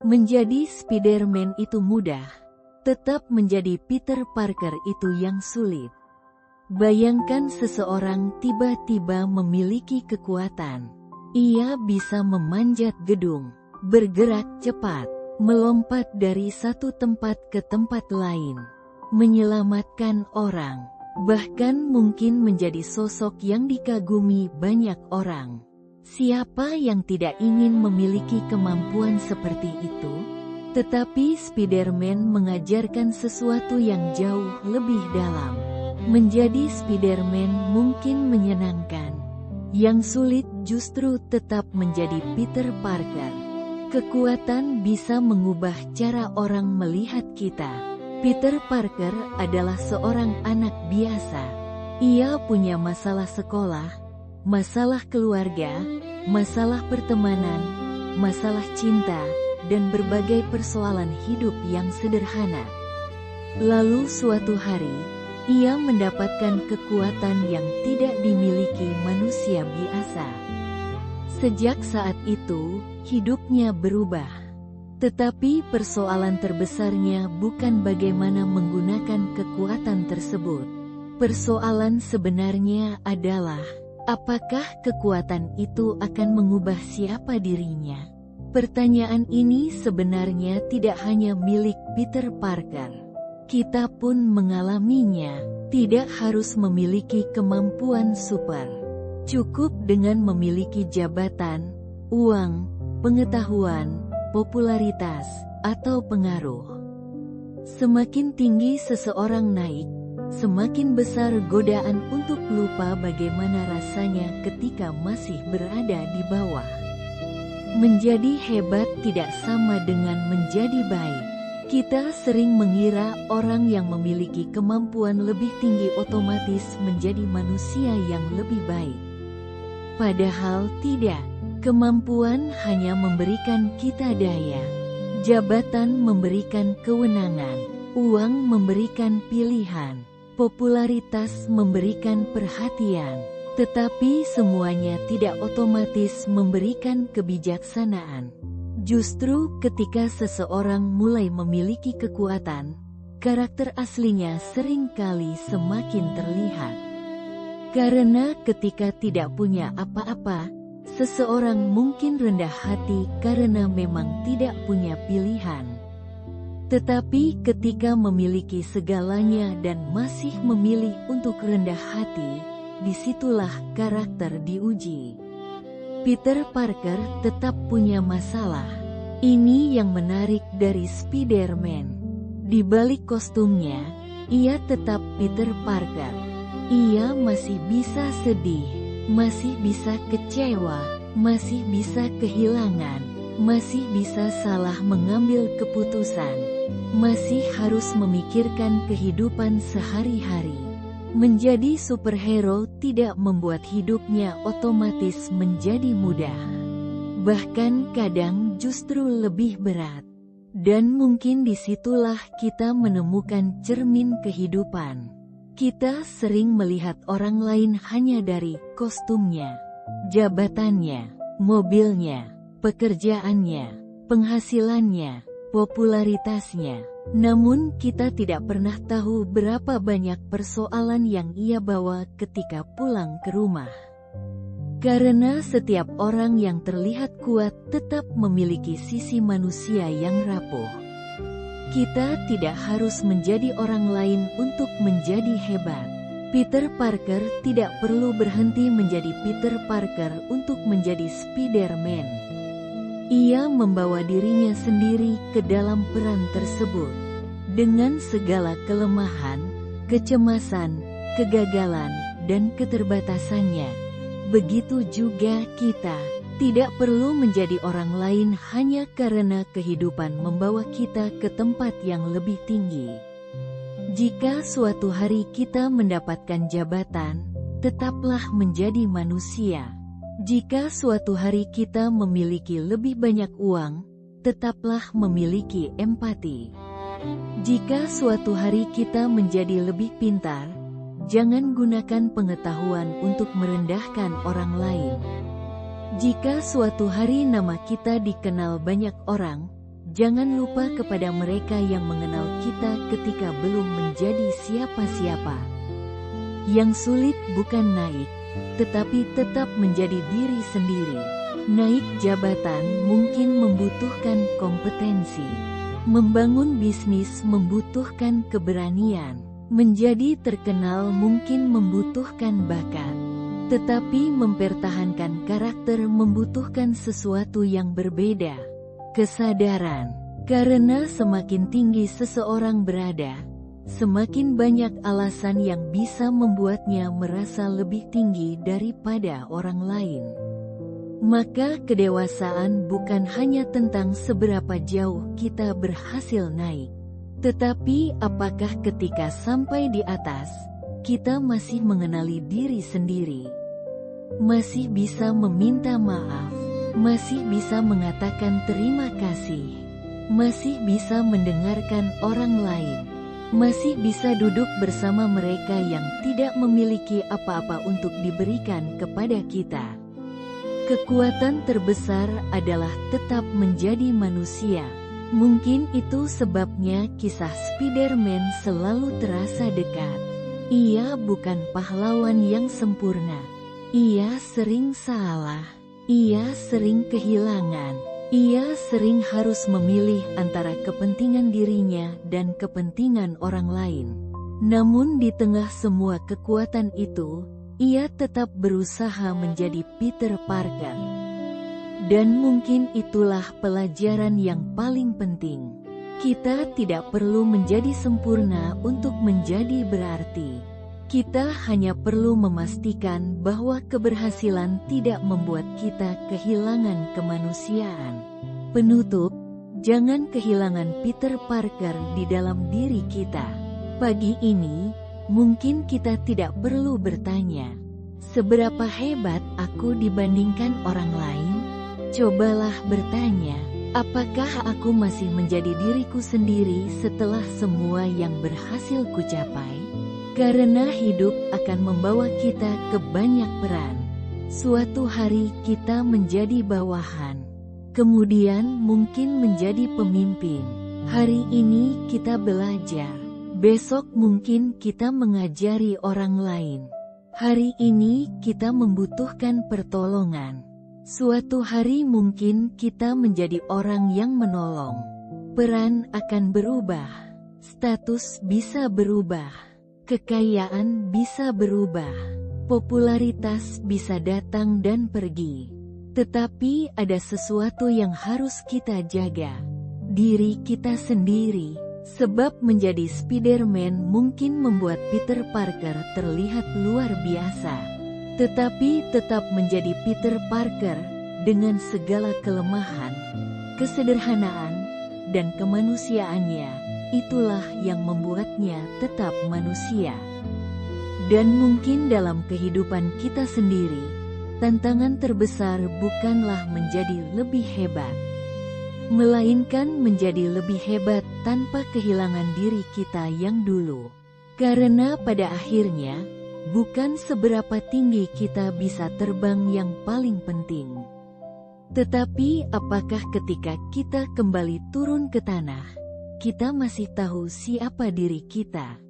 Menjadi Spider-Man itu mudah, tetap menjadi Peter Parker itu yang sulit. Bayangkan seseorang tiba-tiba memiliki kekuatan. Ia bisa memanjat gedung, bergerak cepat, melompat dari satu tempat ke tempat lain, menyelamatkan orang, bahkan mungkin menjadi sosok yang dikagumi banyak orang. Siapa yang tidak ingin memiliki kemampuan seperti itu? Tetapi Spider-Man mengajarkan sesuatu yang jauh lebih dalam. Menjadi Spider-Man mungkin menyenangkan. Yang sulit justru tetap menjadi Peter Parker. Kekuatan bisa mengubah cara orang melihat kita. Peter Parker adalah seorang anak biasa. Ia punya masalah sekolah, masalah keluarga, masalah pertemanan, masalah cinta, dan berbagai persoalan hidup yang sederhana. Lalu suatu hari, ia mendapatkan kekuatan yang tidak dimiliki manusia biasa. Sejak saat itu, hidupnya berubah. Tetapi persoalan terbesarnya bukan bagaimana menggunakan kekuatan tersebut. Persoalan sebenarnya adalah, apakah kekuatan itu akan mengubah siapa dirinya? Pertanyaan ini sebenarnya tidak hanya milik Peter Parker. Kita pun mengalaminya. Tidak harus memiliki kemampuan super. Cukup dengan memiliki jabatan, uang, pengetahuan, popularitas, atau pengaruh. Semakin tinggi seseorang naik, semakin besar godaan untuk lupa bagaimana rasanya ketika masih berada di bawah. Menjadi hebat tidak sama dengan menjadi baik. Kita sering mengira orang yang memiliki kemampuan lebih tinggi otomatis menjadi manusia yang lebih baik. Padahal tidak. Kemampuan hanya memberikan kita daya. Jabatan memberikan kewenangan. Uang memberikan pilihan. Popularitas memberikan perhatian, tetapi semuanya tidak otomatis memberikan kebijaksanaan. Justru ketika seseorang mulai memiliki kekuatan, karakter aslinya seringkali semakin terlihat. Karena ketika tidak punya apa-apa, seseorang mungkin rendah hati karena memang tidak punya pilihan. Tetapi ketika memiliki segalanya dan masih memilih untuk rendah hati, disitulah karakter diuji. Peter Parker tetap punya masalah. Ini yang menarik dari Spider-Man. Di balik kostumnya, ia tetap Peter Parker. Ia masih bisa sedih, masih bisa kecewa, masih bisa kehilangan, masih bisa salah mengambil keputusan. Masih harus memikirkan kehidupan sehari-hari. Menjadi superhero tidak membuat hidupnya otomatis menjadi mudah. Bahkan kadang justru lebih berat. Dan mungkin disitulah kita menemukan cermin kehidupan. Kita sering melihat orang lain hanya dari kostumnya, jabatannya, mobilnya, pekerjaannya, penghasilannya, popularitasnya. Namun kita tidak pernah tahu berapa banyak persoalan yang ia bawa ketika pulang ke rumah. Karena setiap orang yang terlihat kuat tetap memiliki sisi manusia yang rapuh. Kita tidak harus menjadi orang lain untuk menjadi hebat. Peter Parker tidak perlu berhenti menjadi Peter Parker untuk menjadi Spider-Man. Ia membawa dirinya sendiri ke dalam peran tersebut. Dengan segala kelemahan, kecemasan, kegagalan, dan keterbatasannya. Begitu juga kita, tidak perlu menjadi orang lain hanya karena kehidupan membawa kita ke tempat yang lebih tinggi. Jika suatu hari kita mendapatkan jabatan, tetaplah menjadi manusia. Jika suatu hari kita memiliki lebih banyak uang, tetaplah memiliki empati. Jika suatu hari kita menjadi lebih pintar, jangan gunakan pengetahuan untuk merendahkan orang lain. Jika suatu hari nama kita dikenal banyak orang, Jangan lupa kepada mereka yang mengenal kita ketika belum menjadi siapa-siapa. Yang sulit bukan naik, tetapi tetap menjadi diri sendiri. Naik jabatan mungkin membutuhkan kompetensi. Membangun bisnis membutuhkan keberanian. Menjadi terkenal mungkin membutuhkan bakat. Tetapi mempertahankan karakter membutuhkan sesuatu yang berbeda. Kesadaran. Karena semakin tinggi seseorang berada, semakin banyak alasan yang bisa membuatnya merasa lebih tinggi daripada orang lain. Maka kedewasaan bukan hanya tentang seberapa jauh kita berhasil naik, tetapi apakah ketika sampai di atas, kita masih mengenali diri sendiri, masih bisa meminta maaf, masih bisa mengatakan terima kasih, masih bisa mendengarkan orang lain, masih bisa duduk bersama mereka yang tidak memiliki apa-apa untuk diberikan kepada kita. Kekuatan terbesar adalah tetap menjadi manusia. Mungkin itu sebabnya kisah Spider-Man selalu terasa dekat. Ia bukan pahlawan yang sempurna. Ia sering salah. Ia sering kehilangan. Ia sering harus memilih antara kepentingan dirinya dan kepentingan orang lain. Namun di tengah semua kekuatan itu, ia tetap berusaha menjadi Peter Parker. Dan mungkin itulah pelajaran yang paling penting. Kita tidak perlu menjadi sempurna untuk menjadi berarti. Kita hanya perlu memastikan bahwa keberhasilan tidak membuat kita kehilangan kemanusiaan. Penutup, jangan kehilangan Peter Parker di dalam diri kita. Pagi ini, mungkin kita tidak perlu bertanya, seberapa hebat aku dibandingkan orang lain? Cobalah bertanya, apakah aku masih menjadi diriku sendiri setelah semua yang berhasil kucapai? Karena hidup akan membawa kita ke banyak peran. Suatu hari kita menjadi bawahan, kemudian mungkin menjadi pemimpin. Hari ini kita belajar. Besok mungkin kita mengajari orang lain. Hari ini kita membutuhkan pertolongan. Suatu hari mungkin kita menjadi orang yang menolong. Peran akan berubah. Status bisa berubah. Kekayaan bisa berubah. Popularitas bisa datang dan pergi. Tetapi ada sesuatu yang harus kita jaga. Diri kita sendiri. Sebab menjadi Spider-Man mungkin membuat Peter Parker terlihat luar biasa. Tetapi tetap menjadi Peter Parker dengan segala kelemahan, kesederhanaan, dan kemanusiaannya. Itulah yang membuatnya tetap manusia. Dan mungkin dalam kehidupan kita sendiri, tantangan terbesar bukanlah menjadi lebih hebat, melainkan menjadi lebih hebat tanpa kehilangan diri kita yang dulu. Karena pada akhirnya, bukan seberapa tinggi kita bisa terbang yang paling penting, tetapi apakah ketika kita kembali turun ke tanah, kita masih tahu siapa diri kita.